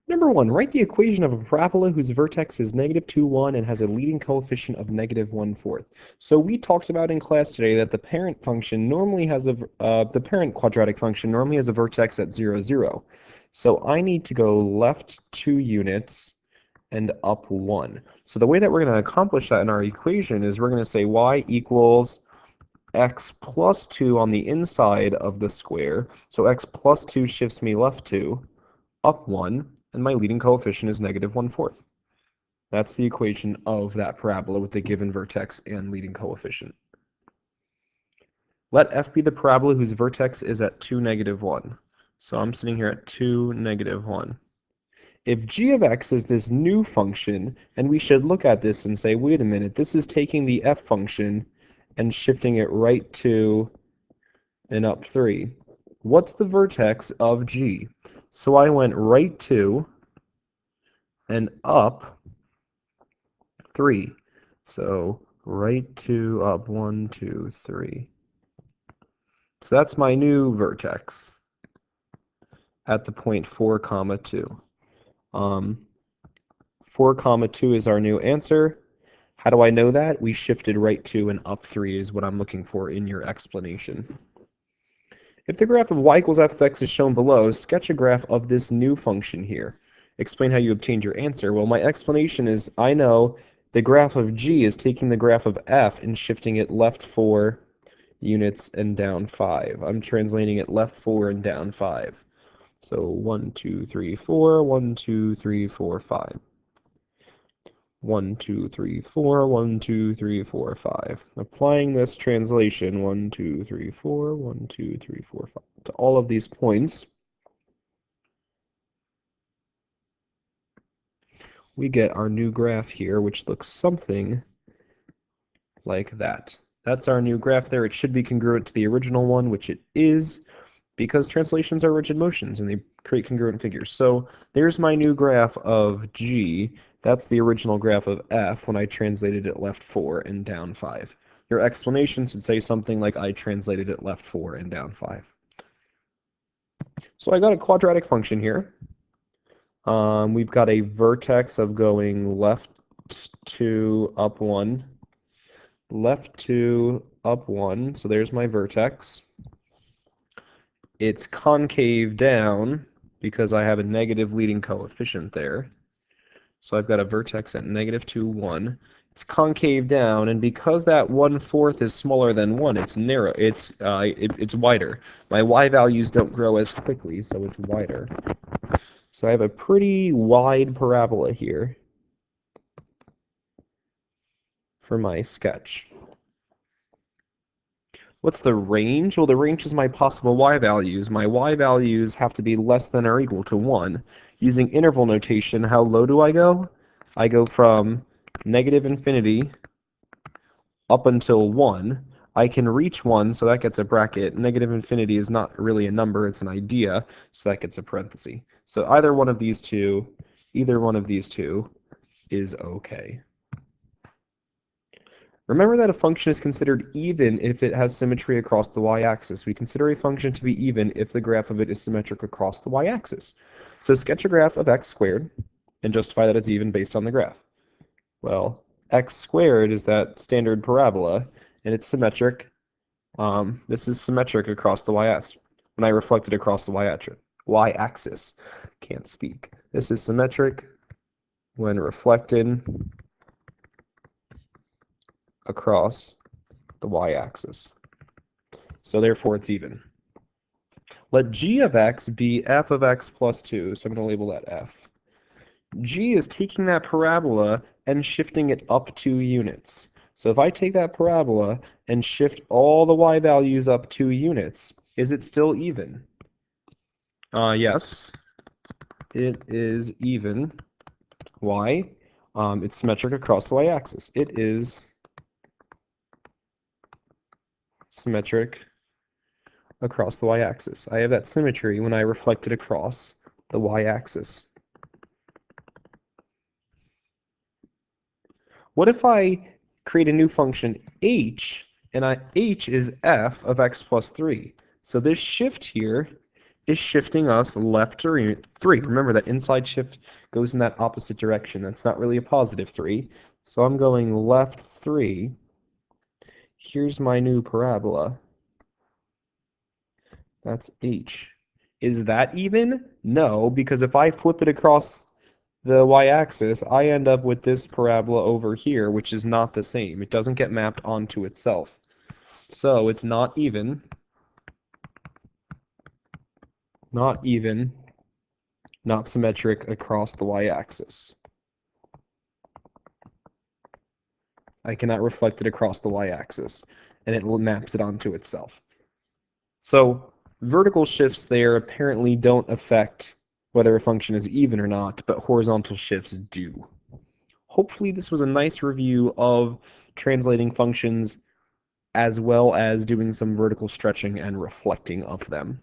Number 1, write the equation of a parabola whose vertex is -2, 1 and has a leading coefficient of -1/4. So we talked about in class today that the parent function normally has the parent quadratic function normally has a vertex at 0, 0. So I need to go left 2 units and up 1. So the way that we're going to accomplish that in our equation is we're going to say y equals x plus 2 on the inside of the square. So x plus 2 shifts me left 2, up 1, and my leading coefficient is -1/4. That's the equation of that parabola with the given vertex and leading coefficient. Let f be the parabola whose vertex is at 2, -1. So I'm sitting here at 2, -1. If g of x is this new function, and we should look at this and say, wait a minute, this is taking the f function and shifting it right 2 and up 3. What's the vertex of g? So I went right 2 and up 3. So right 2, up 1, 2, 3. So that's my new vertex at the point 4, 2. 4, 2 is our new answer. How do I know that? We shifted right 2 and up 3 is what I'm looking for in your explanation. If the graph of y equals f of x is shown below, sketch a graph of this new function here. Explain how you obtained your answer. Well, my explanation is I know the graph of g is taking the graph of f and shifting it left 4 units and down 5. I'm translating it left 4 and down 5. So 1, 2, 3, 4, 1, 2, 3, 4, 5. 1, 2, 3, 4, 1, 2, 3, 4, 5. Applying this translation, 1, 2, 3, 4, 1, 2, 3, 4, 5, to all of these points, we get our new graph here, which looks something like that. That's our new graph there. It should be congruent to the original one, which it is, because translations are rigid motions and they create congruent figures. So there's my new graph of g. That's the original graph of f when I translated it left 4 and down 5. Your explanation should say something like I translated it left 4 and down 5. So I got a quadratic function here. We've got a vertex of going left 2, up 1, left 2, up 1. So there's my vertex. It's concave down because I have a negative leading coefficient there. So I've got a vertex at -2, 1. It's concave down, and because that 1/4 is smaller than 1, it's narrow. It's wider. My y values don't grow as quickly, so it's wider. So I have a pretty wide parabola here for my sketch. What's the range? Well, the range is my possible y values. My y values have to be less than or equal to 1. Using interval notation, how low do I go? I go from -infinity up until 1. I can reach 1, so that gets a bracket. -infinity is not really a number, it's an idea, so that gets a parenthesis. So either one of these two is okay. Remember that a function is considered even if it has symmetry across the y-axis. We consider a function to be even if the graph of it is symmetric across the y-axis. So sketch a graph of x squared and justify that it's even based on the graph. Well, x squared is that standard parabola, and it's symmetric. This is symmetric across the y-axis. When I reflect it across the y-axis, can't speak. This is symmetric when reflected across the y-axis. So therefore it's even. Let g of x be f of x plus 2, so I'm going to label that f. G is taking that parabola and shifting it up 2 units. So if I take that parabola and shift all the y values up 2 units, is it still even? Yes, it is even. Why? It's symmetric across the y-axis. It is symmetric across the y-axis. I have that symmetry when I reflect it across the y-axis. What if I create a new function h, and h is f of x plus 3? So this shift here is shifting us left 3. Remember that inside shift goes in that opposite direction. That's not really a positive 3. So I'm going left 3. Here's my new parabola. That's h. Is that even? No, because if I flip it across the y-axis, I end up with this parabola over here, which is not the same. It doesn't get mapped onto itself. So it's not even, not symmetric across the y-axis. I cannot reflect it across the y-axis, and it maps it onto itself. So vertical shifts there apparently don't affect whether a function is even or not, but horizontal shifts do. Hopefully this was a nice review of translating functions as well as doing some vertical stretching and reflecting of them.